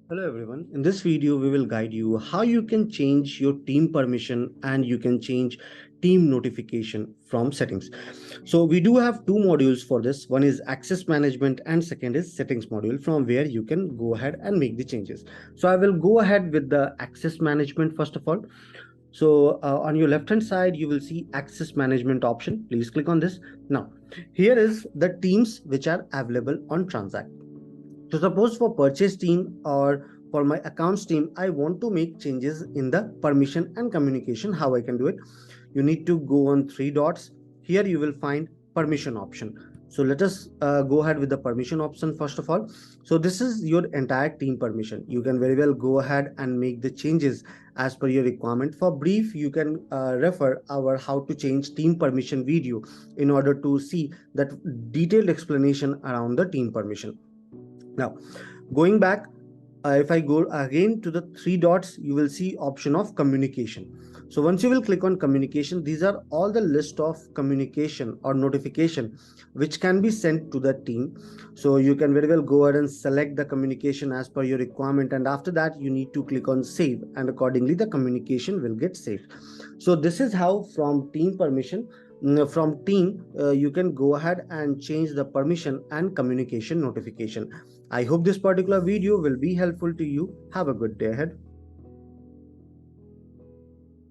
Hello everyone. In this video, we will guide you how you can change your team permission and you can change team notification from settings. So we do have two modules for this. One is access management and second is settings module from where you can go ahead and make the changes. So I will go ahead with the access management first of all. So on your left hand side, you will see access management option. Please click on this. Now, here is the teams which are available on TranZact. So suppose for purchase team or for my accounts team, I want to make changes in the permission and communication. How I can do it? You need to go on three dots. Here you will find permission option. So let us go ahead with the permission option first of all. So this is your entire team permission. You can very well go ahead and make the changes as per your requirement. For brief, you can refer our how to change team permission video in order to see that detailed explanation around the team permission. Now, going back, if I go again to the three dots, you will see option of communication. So once you will click on communication, these are all the list of communication or notification which can be sent to the team. So you can very well go ahead and select the communication as per your requirement, and after that you need to click on save, and accordingly the communication will get saved. So this is how from team permission from team you can go ahead and change the permission and communication notification. I hope this particular video will be helpful to you. Have a good day ahead.